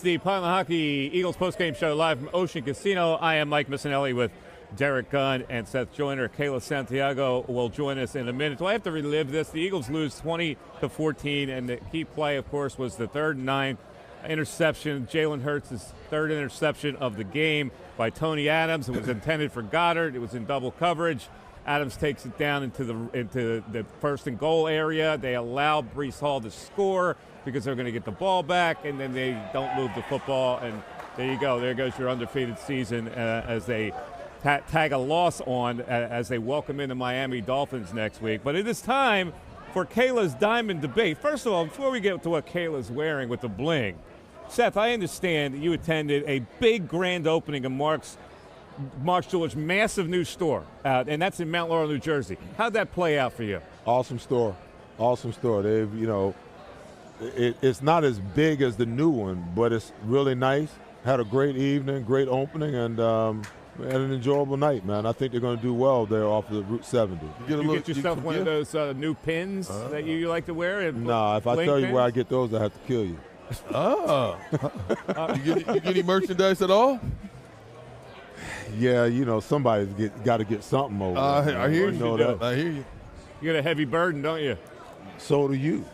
is the Pineland Hockey Eagles postgame show live from Ocean Casino. I am Mike Missinelli with Derek Gunn and Seth Joyner. Kayla Santiago will join us in a minute. Do I have to relive this? The Eagles lose 20-14, and the key play, of course, was the 3rd and 9 interception. Jalen Hurts' 3rd interception of the game by Tony Adams. It was intended for Goddard. It was in double coverage. Adams takes it down into the first and goal area. They allow Breece Hall to score because they're going to get the ball back, and then they don't move the football. And there you go. There goes your undefeated season as they tag a loss on as they welcome in the Miami Dolphins next week. But it is time for Kayla's Diamond Debate. First of all, before we get to what Kayla's wearing with the bling, Seth, I understand that you attended a big grand opening of Mark Jewelers' massive new store, and that's in Mount Laurel, New Jersey. How'd that play out for you? Awesome store. They've, it's not as big as the new one, but it's really nice. Had a great evening, great opening, and had an enjoyable night, man. I think they're going to do well there off of the Route 70. You get yourself one of those new pins that you like to wear? Nah, if I tell you where I get those, I have to kill you. Oh. You get any merchandise at all? Yeah, somebody's got to get something over. I hear you. I hear you. You got a heavy burden, don't you? So do you.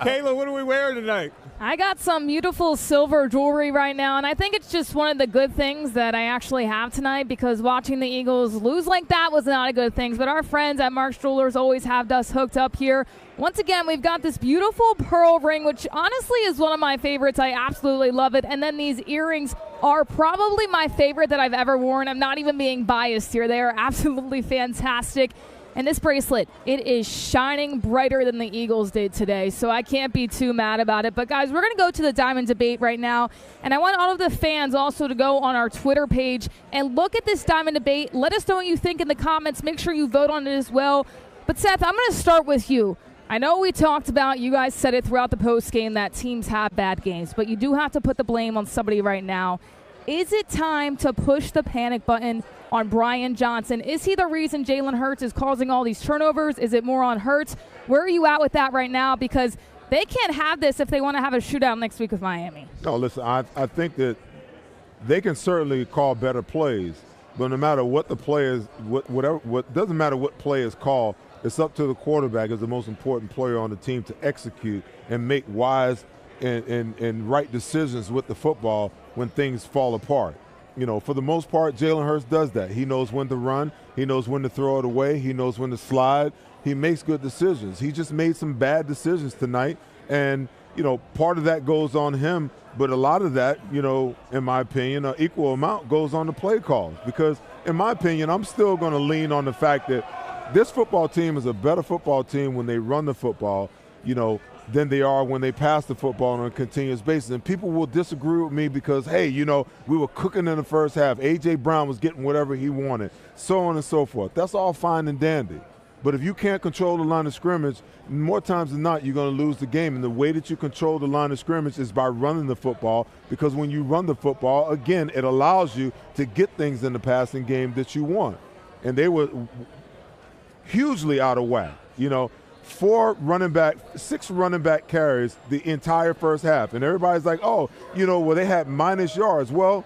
Kayla, what are we wearing tonight? I got some beautiful silver jewelry right now, and I think it's just one of the good things that I actually have tonight, because watching the Eagles lose like that was not a good thing. But our friends at Mark's Jewelers always have us hooked up here. Once again, we've got this beautiful pearl ring, which honestly is one of my favorites. I absolutely love it. And then these earrings are probably my favorite that I've ever worn. I'm not even being biased here. They are absolutely fantastic. And this bracelet, it is shining brighter than the Eagles did today, so I can't be too mad about it. But, guys, we're going to go to the Diamond Debate right now, and I want all of the fans also to go on our Twitter page and look at this Diamond Debate. Let us know what you think in the comments. Make sure you vote on it as well. But, Seth, I'm going to start with you. I know we talked about, you guys said it throughout the postgame, that teams have bad games, but you do have to put the blame on somebody right now. Is it time to push the panic button on Brian Johnson? Is he the reason Jalen Hurts is causing all these turnovers? Is it more on Hurts? Where are you at with that right now? Because they can't have this if they want to have a shootout next week with Miami. No, listen, I think that they can certainly call better plays, but no matter what the play is, what doesn't matter what play is called, it's up to the quarterback as the most important player on the team to execute and make wise and right decisions with the football when things fall apart. For the most part, Jalen Hurts does that. He knows when to run. He knows when to throw it away. He knows when to slide. He makes good decisions. He just made some bad decisions tonight, and, part of that goes on him, but a lot of that, in my opinion, an equal amount goes on the play calls, because, in my opinion, I'm still going to lean on the fact that this football team is a better football team when they run the football, than they are when they pass the football on a continuous basis. And people will disagree with me because, hey, we were cooking in the first half. A.J. Brown was getting whatever he wanted, so on and so forth. That's all fine and dandy. But if you can't control the line of scrimmage, more times than not, you're going to lose the game. And the way that you control the line of scrimmage is by running the football, because when you run the football, again, it allows you to get things in the passing game that you want. And they were hugely out of whack. 6 running back carries the entire first half. And everybody's like, they had minus yards. Well,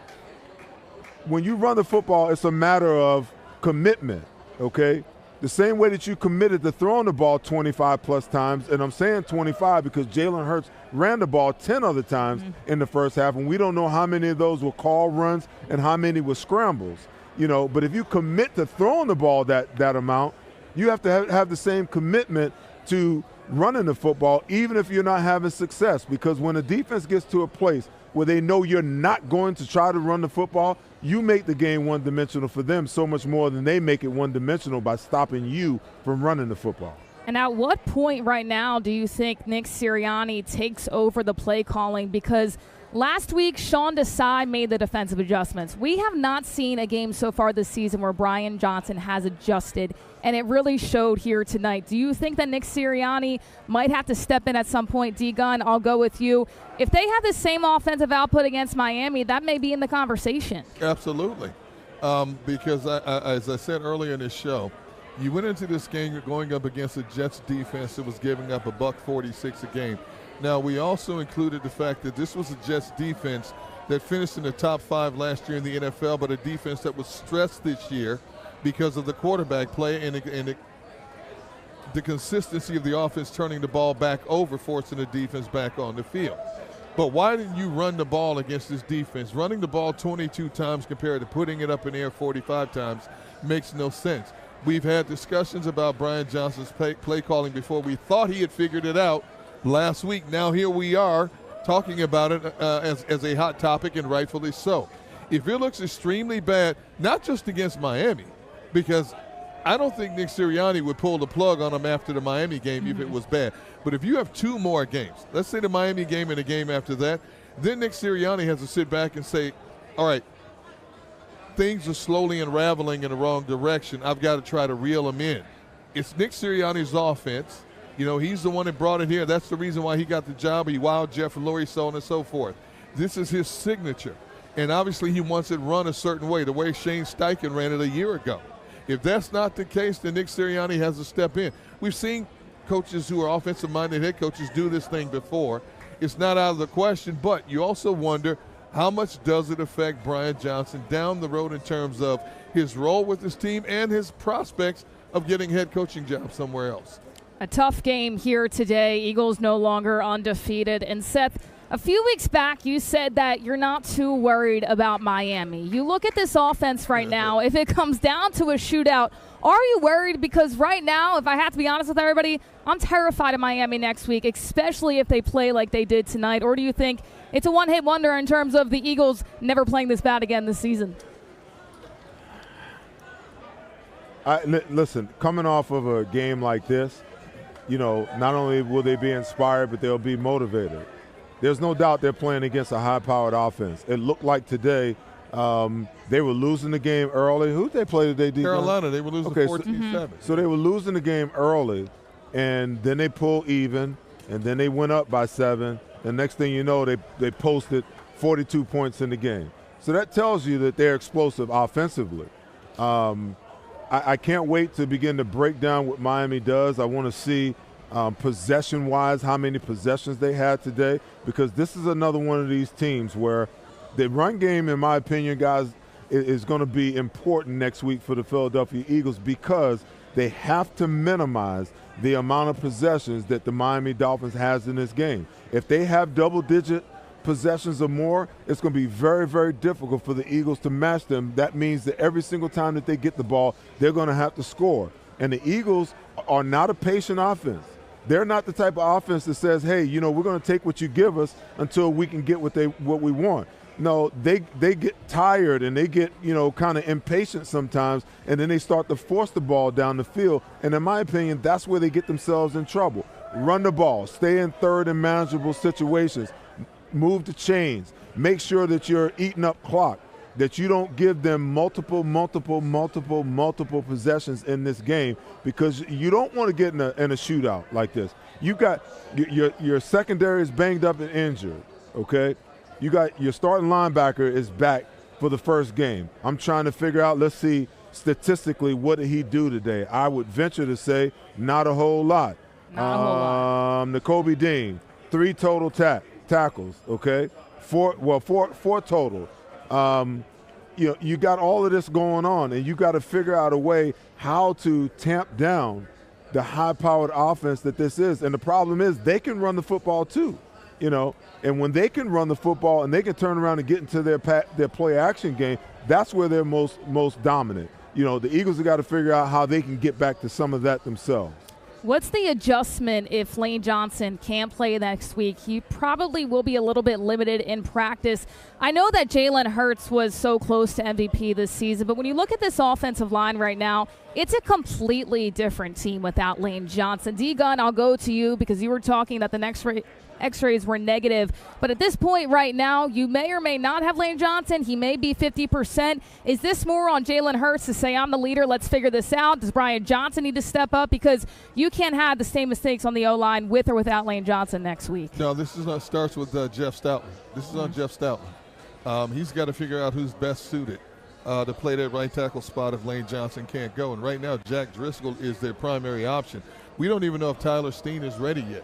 when you run the football, it's a matter of commitment, okay? The same way that you committed to throwing the ball 25-plus times, and I'm saying 25 because Jalen Hurts ran the ball 10 other times in the first half, and we don't know how many of those were call runs and how many were scrambles. But if you commit to throwing the ball that amount, you have to have the same commitment to running the football, even if you're not having success. Because when a defense gets to a place where they know you're not going to try to run the football, you make the game one-dimensional for them so much more than they make it one-dimensional by stopping you from running the football. And at what point right now do you think Nick Sirianni takes over the play calling? Because last week, Sean Desai made the defensive adjustments. We have not seen a game so far this season where Brian Johnson has adjusted, and it really showed here tonight. Do you think that Nick Sirianni might have to step in at some point? D-Gun, I'll go with you. If they have the same offensive output against Miami, that may be in the conversation. Absolutely. Because, as I said earlier in this show, You went into this game going up against a Jets defense that was giving up $146 a game. Now, we also included the fact that this was a Jets defense that finished in the top 5 last year in the NFL, but a defense that was stressed this year because of the quarterback play and the consistency of the offense turning the ball back over, forcing the defense back on the field. But why didn't you run the ball against this defense? Running the ball 22 times compared to putting it up in the air 45 times makes no sense. We've had discussions about Brian Johnson's play calling before. We thought he had figured it out last week. Now here we are talking about it as a hot topic, and rightfully so. If it looks extremely bad, not just against Miami, because I don't think Nick Sirianni would pull the plug on him after the Miami game if it was bad. But if you have 2 more games, let's say the Miami game and a game after that, then Nick Sirianni has to sit back and say, all right, things are slowly unraveling in the wrong direction. I've got to try to reel them in. It's Nick Sirianni's offense. You know, he's the one that brought it here. That's the reason why he got the job. He wowed Jeff Lurie, so on and so forth. This is his signature. And obviously he wants it run a certain way, the way Shane Steichen ran it a year ago. If that's not the case, then Nick Sirianni has to step in. We've seen coaches who are offensive-minded head coaches do this thing before. It's not out of the question, but you also wonder, how much does it affect Brian Johnson down the road in terms of his role with his team and his prospects of getting head coaching jobs somewhere else? A tough game here today. Eagles no longer undefeated. And Seth, a few weeks back you said that you're not too worried about Miami. You look at this offense right now. If it comes down to a shootout, are you worried? Because right now, if I have to be honest with everybody, I'm terrified of Miami next week, especially if they play like they did tonight. Or do you think it's a one-hit wonder in terms of the Eagles never playing this bad again this season? Listen, coming off of a game like this, you know, not only will they be inspired, but they'll be motivated. There's no doubt they're playing against a high-powered offense. It looked like today they were losing the game early. Who did they play today, D-Gun? Carolina. They were losing 14-7. So they were losing the game early, and then they pulled even, and then they went up by 7. The next thing you know, they posted 42 points in the game. So that tells you that they're explosive offensively. I can't wait to begin to break down what Miami does. I want to see possession-wise how many possessions they had today, because this is another one of these teams where the run game, in my opinion, guys, is going to be important next week for the Philadelphia Eagles, because they have to minimize the amount of possessions that the Miami Dolphins has in this game. If they have double-digit possessions or more, it's going to be very, very difficult for the Eagles to match them. That means that every single time that they get the ball, they're going to have to score. And the Eagles are not a patient offense. They're not the type of offense that says, hey, you know, we're going to take what you give us until we can get what we want. No, they get tired and they get, you know, kind of impatient sometimes, and then they start to force the ball down the field. And in my opinion, that's where they get themselves in trouble. Run the ball, stay in third and manageable situations, move the chains, make sure that you're eating up clock, that you don't give them multiple possessions in this game, because you don't want to get in a shootout like this. You got your secondary is banged up and injured, okay? You got your starting linebacker is back for the first game. I'm trying to figure out, let's see statistically, what did he do today? I would venture to say not a whole lot. Not a whole lot. Nakobe Dean, 3 total tackles, okay? 4 total. You know, you got all of this going on, and you got to figure out a way how to tamp down the high-powered offense that this is. And the problem is they can run the football too, you know. And when they can run the football and they can turn around and get into their play-action game, that's where they're most dominant. You know, the Eagles have got to figure out how they can get back to some of that themselves. What's the adjustment if Lane Johnson can't play next week? He probably will be a little bit limited in practice. I know that Jalen Hurts was so close to MVP this season, but when you look at this offensive line right now, it's a completely different team without Lane Johnson. D-Gun, I'll go to you because you were talking that the next X-rays were negative. But at this point right now, you may or may not have Lane Johnson. He may be 50%. Is this more on Jalen Hurts to say, I'm the leader, let's figure this out? Does Brian Johnson need to step up? Because you can't have the same mistakes on the O-line with or without Lane Johnson next week. No, this is starts with Jeff Stoutland. This is on Jeff Stoutland. He's got to figure out who's best suited. to play that right tackle spot if Lane Johnson can't go. And right now, Jack Driscoll is their primary option. We don't even know if Tyler Steen is ready yet,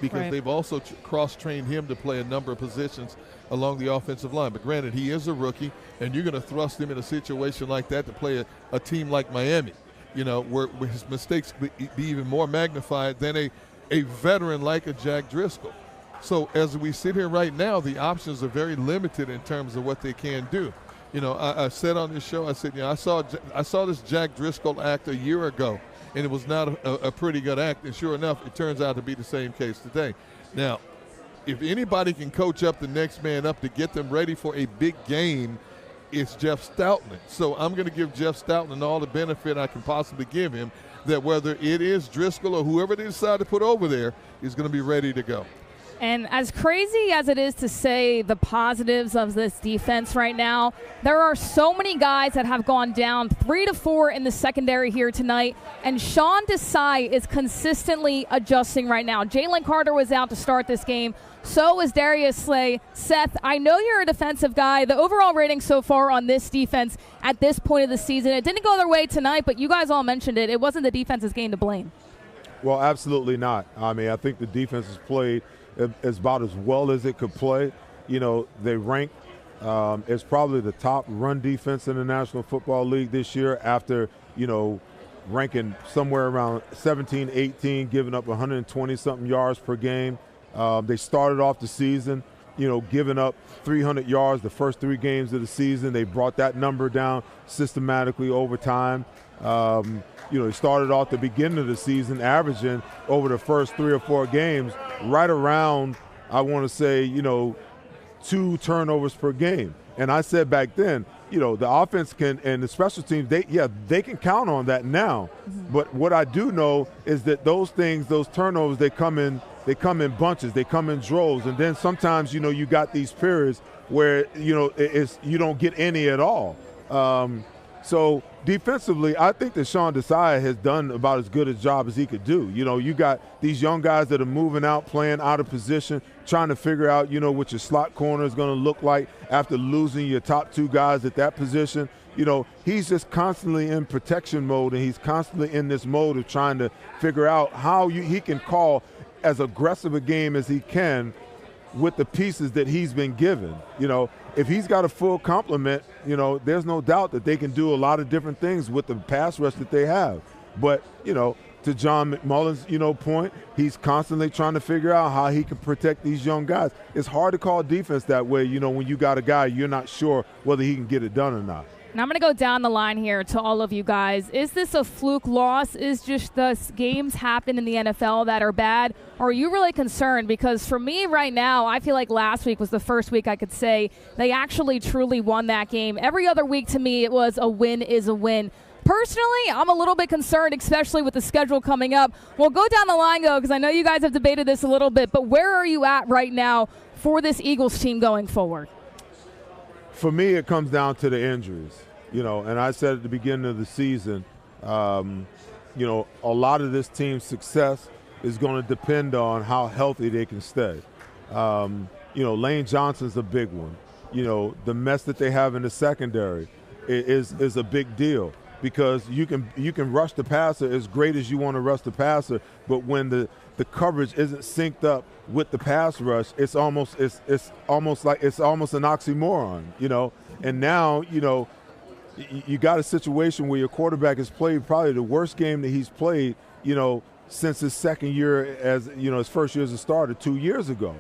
because they've also cross-trained him to play a number of positions along the offensive line. But granted, he is a rookie, and you're going to thrust him in a situation like that to play a team like Miami, where his mistakes be even more magnified than a veteran like a Jack Driscoll. So as we sit here right now, the options are very limited in terms of what they can do. I said on this show, I said, I saw this Jack Driscoll act a year ago, and it was not a pretty good act. And sure enough, it turns out to be the same case today. Now, if anybody can coach up the next man up to get them ready for a big game, it's Jeff Stoutland. So I'm going to give Jeff Stoutland all the benefit I can possibly give him, that whether it is Driscoll or whoever they decide to put over there is going to be ready to go. And as crazy as it is to say the positives of this defense right now, there are so many guys that have gone down 3 to 4 in the secondary here tonight, and Sean Desai is consistently adjusting right now. Jalen Carter was out to start this game. So is Darius Slay. Seth, I know you're a defensive guy. The overall rating so far on this defense at this point of the season, it didn't go their way tonight, but you guys all mentioned it. It wasn't the defense's game to blame. Well, absolutely not. I mean, I think the defense has played as about as well as it could play. They rank as probably the top run defense in the National Football League this year after, ranking somewhere around 17, 18, giving up 120-something yards per game. They started off the season, giving up 300 yards the first 3 games of the season. They brought that number down systematically over time. They started off the beginning of the season averaging over the first 3 or 4 games right around, I want to say, 2 turnovers per game. And I said back then, the offense can, and the special teams, they can count on that now. Mm-hmm. But what I do know is that those turnovers, they come in bunches, they come in droves, and then sometimes, you got these periods where, you don't get any at all. So defensively, I think that Sean Desai has done about as good a job as he could do. You got these young guys that are moving out, playing out of position, trying to figure out, what your slot corner is going to look like after losing your top 2 guys at that position. He's just constantly in protection mode, and he's constantly in this mode of trying to figure out how he can call as aggressive a game as he can with the pieces that he's been given. If he's got a full complement, there's no doubt that they can do a lot of different things with the pass rush that they have. But, to John McMullen's, point, he's constantly trying to figure out how he can protect these young guys. It's hard to call defense that way, when you got a guy you're not sure whether he can get it done or not. And I'm going to go down the line here to all of you guys. Is this a fluke loss? Is just the games happen in the NFL that are bad? Or are you really concerned? Because for me right now, I feel like last week was the first week I could say they actually truly won that game. Every other week to me, it was a win is a win. Personally, I'm a little bit concerned, especially with the schedule coming up. We'll go down the line, though, because I know you guys have debated this a little bit. But where are you at right now for this Eagles team going forward? For me, it comes down to the injuries, and I said at the beginning of the season, a lot of this team's success is going to depend on how healthy they can stay. Lane Johnson's a big one. The mess that they have in the secondary is a big deal because you can rush the passer as great as you want to rush the passer, but when the coverage isn't synced up with the pass rush, it's almost an oxymoron, And now, you got a situation where your quarterback has played probably the worst game that he's played, since his second year his first year as a starter 2 years ago.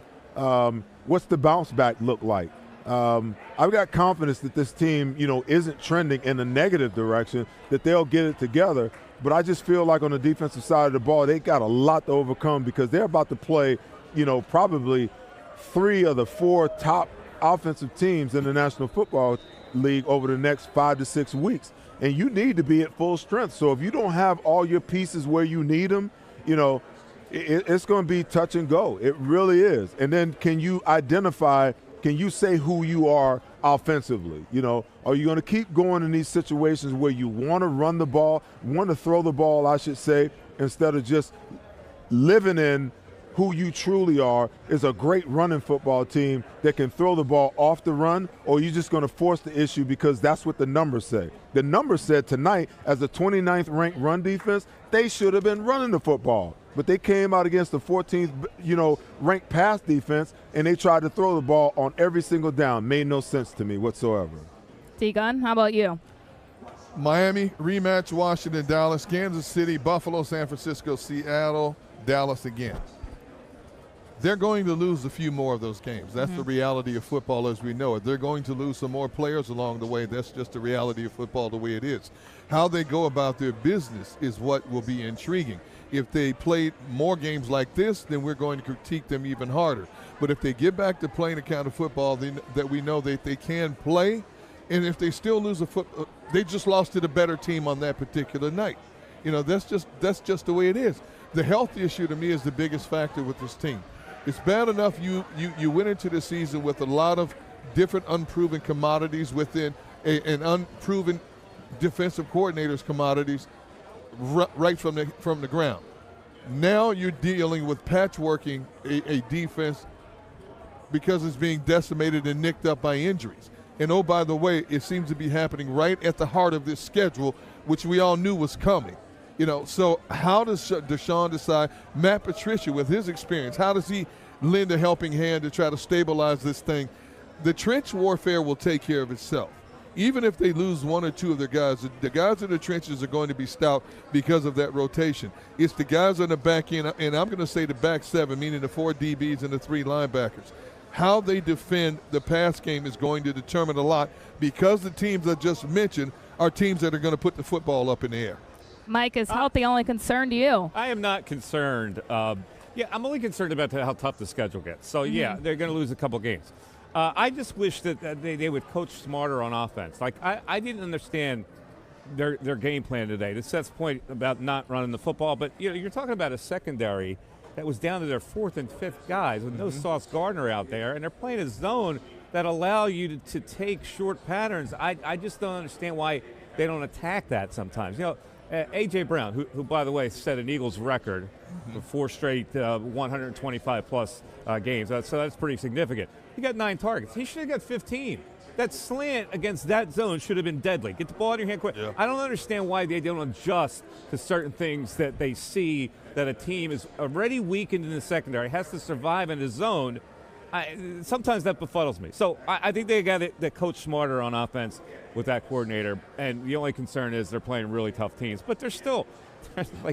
What's the bounce back look like? I've got confidence that this team, isn't trending in a negative direction, that they'll get it together. But I just feel like on the defensive side of the ball, they got a lot to overcome because they're about to play, probably 3 of the 4 top offensive teams in the National Football League over the next 5 to 6 weeks. And you need to be at full strength. So if you don't have all your pieces where you need them, it's going to be touch and go. It really is. And then can you say who you are offensively? Are you going to keep going in these situations where you want to run the ball, want to throw the ball, I should say, instead of just living in who you truly are is a great running football team that can throw the ball off the run, or you're just going to force the issue because that's what the numbers say. The numbers said tonight, as the 29th ranked run defense, they should have been running the football. But they came out against the 14th, ranked pass defense, and they tried to throw the ball on every single down. Made no sense to me whatsoever. D-Gun, how about you? Miami, rematch, Washington, Dallas, Kansas City, Buffalo, San Francisco, Seattle, Dallas again. They're going to lose a few more of those games. That's the reality of football as we know it. They're going to lose some more players along the way. That's just the reality of football the way it is. How they go about their business is what will be intriguing. If they played more games like this, then we're going to critique them even harder. But if they get back to playing the kind of football that we know that they can play, and if they still lose they just lost to the better team on that particular night. That's just the way it is. The health issue to me is the biggest factor with this team. It's bad enough you went into the season with a lot of different unproven commodities within an unproven defensive coordinator's commodities right from the ground. Now you're dealing with patchworking a defense because it's being decimated and nicked up by injuries. And oh, by the way, it seems to be happening right at the heart of this schedule, which we all knew was coming. So how does Deshaun decide, Matt Patricia with his experience, how does he lend a helping hand to try to stabilize this thing? The trench warfare will take care of itself. Even if they lose one or two of their guys, the guys in the trenches are going to be stout because of that rotation. It's the guys on the back end, and I'm going to say the back seven, meaning the 4 DBs and the 3 linebackers. How they defend the pass game is going to determine a lot because the teams I just mentioned are teams that are going to put the football up in the air. Mike, is health the only concern to you? I am not concerned. I'm only concerned about how tough the schedule gets. So, yeah, they're going to lose a couple games. I just wish that they would coach smarter on offense. Like, I didn't understand their game plan today. To Seth's point about not running the football, but you're talking about a secondary that was down to their 4th and 5th guys with no Sauce Gardner out there, and they're playing a zone that allow you to take short patterns. I just don't understand why they don't attack that sometimes. A.J. Brown, who, by the way, set an Eagles record for 4 straight 125-plus games. So that's pretty significant. He got 9 targets. He should have got 15. That slant against that zone should have been deadly. Get the ball in your hand quick. Yeah. I don't understand why they don't adjust to certain things that they see that a team is already weakened in the secondary, has to survive in the zone. Sometimes that befuddles me. So I think they got the coach smarter on offense with that coordinator. And the only concern is they're playing really tough teams. But they're still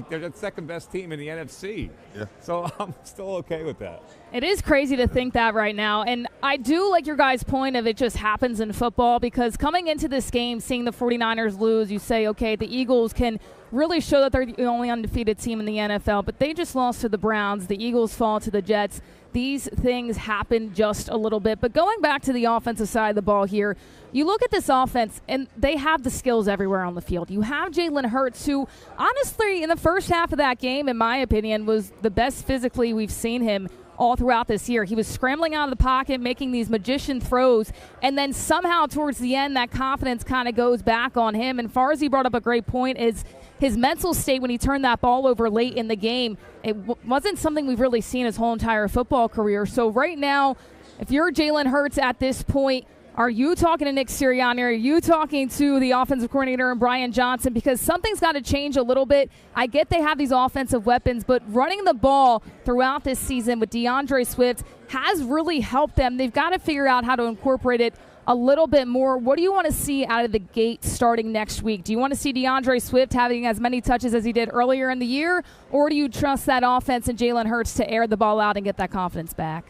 they're the second best team in the NFC. Yeah. So I'm still okay with that. It is crazy to think that right now. And I do like your guys' point of it just happens in football, because coming into this game, seeing the 49ers lose, you say, okay, the Eagles can really show that they're the only undefeated team in the NFL, but they just lost to the Browns. The Eagles fall to the Jets. These things happen just a little bit. But going back to the offensive side of the ball here, you look at this offense, and they have the skills everywhere on the field. You have Jalen Hurts, who honestly in the first half of that game, in my opinion, was the best physically we've seen him all throughout this year. He was scrambling out of the pocket, making these magician throws, and then somehow towards the end that confidence kind of goes back on him. And Farzi brought up a great point, is his mental state when he turned that ball over late in the game. It wasn't something we've really seen his whole entire football career. So right now, if you're Jalen Hurts at this point, are you talking to Nick Sirianni? Are you talking to the offensive coordinator and Brian Johnson? Because something's got to change a little bit. I get they have these offensive weapons, but running the ball throughout this season with DeAndre Swift has really helped them. They've got to figure out how to incorporate it a little bit more. What do you want to see out of the gate starting next week? Do you want to see DeAndre Swift having as many touches as he did earlier in the year, or do you trust that offense and Jalen Hurts to air the ball out and get that confidence back?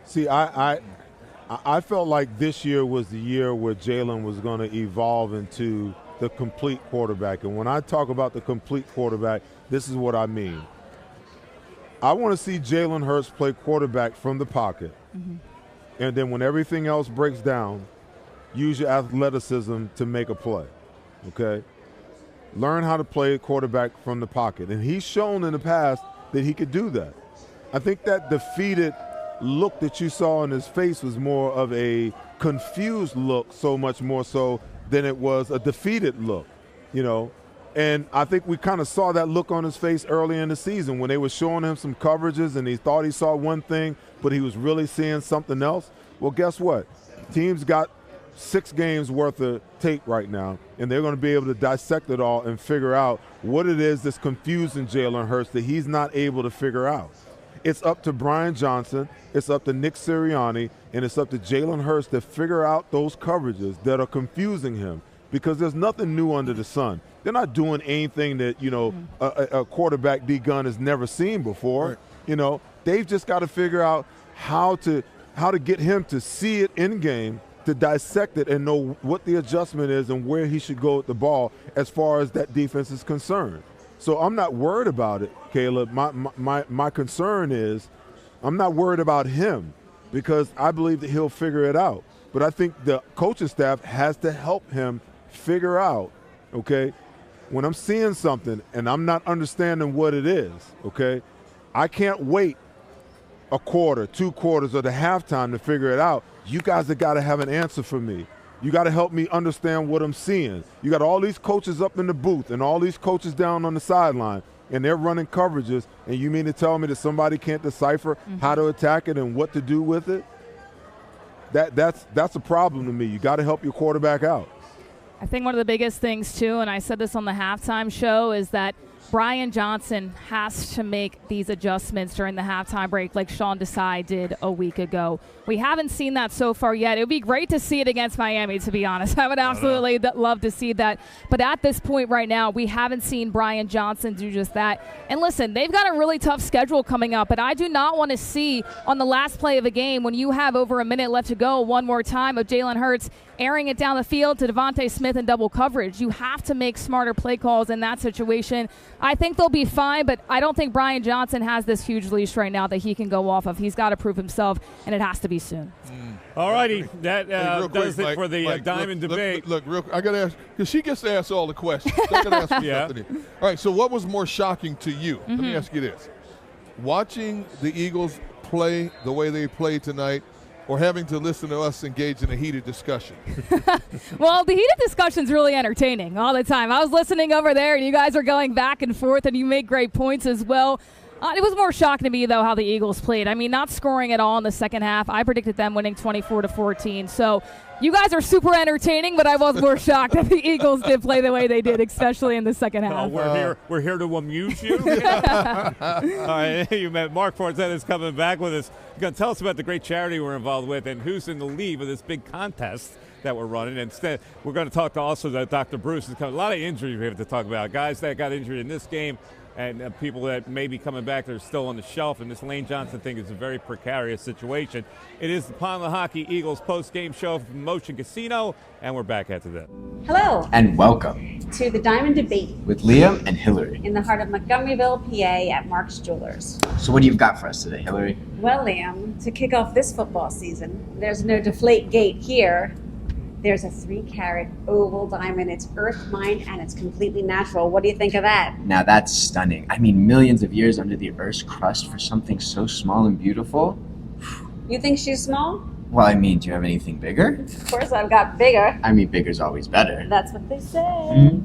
See, I felt like this year was the year where Jalen was going to evolve into the complete quarterback. And when I talk about the complete quarterback, this is what I mean. I want to see Jalen Hurts play quarterback from the pocket. Mm-hmm. And then when everything else breaks down, use your athleticism to make a play, okay? Learn how to play quarterback from the pocket. And he's shown in the past that he could do that. I think that defeated look that you saw in his face was more of a confused look, so much more so than it was a defeated look. And I think we kind of saw that look on his face early in the season when they were showing him some coverages and he thought he saw one thing, but he was really seeing something else. Well, guess what? Teams got 6 games worth of tape right now, and they're going to be able to dissect it all and figure out what it is that's confusing Jalen Hurts that he's not able to figure out. It's up to Brian Johnson, it's up to Nick Sirianni, and it's up to Jalen Hurts to figure out those coverages that are confusing him, because there's nothing new under the sun. They're not doing anything that, a quarterback D Gun has never seen before. Right. They've just got to figure out how to get him to see it in game, to dissect it and know what the adjustment is and where he should go with the ball as far as that defense is concerned. So I'm not worried about it, Caleb. My concern is I'm not worried about him because I believe that he'll figure it out. But I think the coaching staff has to help him figure out, okay, when I'm seeing something and I'm not understanding what it is, okay, I can't wait a quarter, 2 quarters, or the halftime to figure it out. You guys have got to have an answer for me. You got to help me understand what I'm seeing. You got all these coaches up in the booth and all these coaches down on the sideline, and they're running coverages, and you mean to tell me that somebody can't decipher how to attack it and what to do with it? That's a problem to me. You got to help your quarterback out. I think one of the biggest things, too, and I said this on the halftime show, is that Brian Johnson has to make these adjustments during the halftime break like Sean Desai did a week ago. We haven't seen that so far yet. It would be great to see it against Miami, to be honest. I would absolutely love to see that. But at this point right now, we haven't seen Brian Johnson do just that. And listen, they've got a really tough schedule coming up, but I do not want to see on the last play of a game when you have over a minute left to go one more time of Jalen Hurts airing it down the field to Devontae Smith in double coverage. You have to make smarter play calls in that situation. I think they'll be fine, but I don't think Brian Johnson has this huge leash right now that he can go off of. He's got to prove himself, and it has to be soon. All righty, that does it for the Mike, Diamond debate. Look, I got to ask, because she gets to ask all the questions. I got to ask you something here. All right, so what was more shocking to you? Let me ask you this. Watching the Eagles play the way they played tonight, or having to listen to us engage in a heated discussion? Well, the heated discussion's really entertaining all the time. I was listening over there, and you guys are going back and forth, and you make great points as well. It was more shocking to me, though, how the Eagles played. I mean, not scoring at all in the second half. I predicted them winning 24-14. So you guys are super entertaining, but I was more shocked that the Eagles did play the way they did, especially in the second half. We're here to amuse you. All right, you met Mark Forzetta is coming back with us. He's going to tell us about the great charity we're involved with and who's in the lead of this big contest that we're running. Instead, we're going to talk to also Dr. Bruce. Is coming. A lot of injuries we have to talk about. Guys that got injured in this game, and people that may be coming back that are still on the shelf. And this Lane Johnson thing is a very precarious situation. It is the Pond Hockey Eagles post-game show from Motion Casino, and we're back after that. Hello. And welcome to the Diamond Debate with Liam and Hillary in the heart of Montgomeryville, PA at Mark's Jewelers. So what do you got for us today, Hillary? Well, Liam, to kick off this football season, there's no deflate gate here. There's a 3-carat oval diamond. It's earth mined and it's completely natural. What do you think of that? Now that's stunning. I mean, millions of years under the Earth's crust for something so small and beautiful. You think she's small? Well, I mean, do you have anything bigger? Of course I've got bigger. I mean, bigger's always better. That's what they say.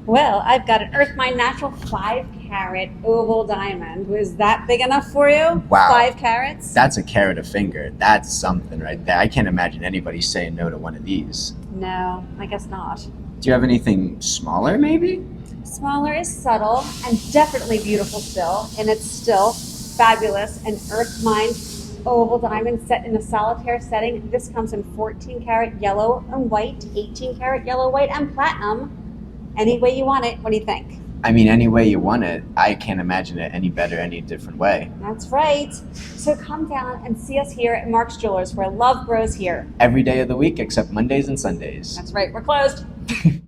Well, I've got an earth mined natural 5-carat oval diamond. Was that big enough for you? Wow. 5 carats? That's a carat a finger. That's something right there. I can't imagine anybody saying no to one of these. No, I guess not. Do you have anything smaller, maybe? Smaller is subtle and definitely beautiful still, and it's still fabulous. An earth mined oval diamond set in a solitaire setting. This comes in 14-carat yellow and white, 18-carat yellow, white, and platinum. Any way you want it. What do you think? I mean, any way you want it. I can't imagine it any better, any different way. That's right. So come down and see us here at Mark's Jewelers, where love grows here. Every day of the week except Mondays and Sundays. That's right. We're closed.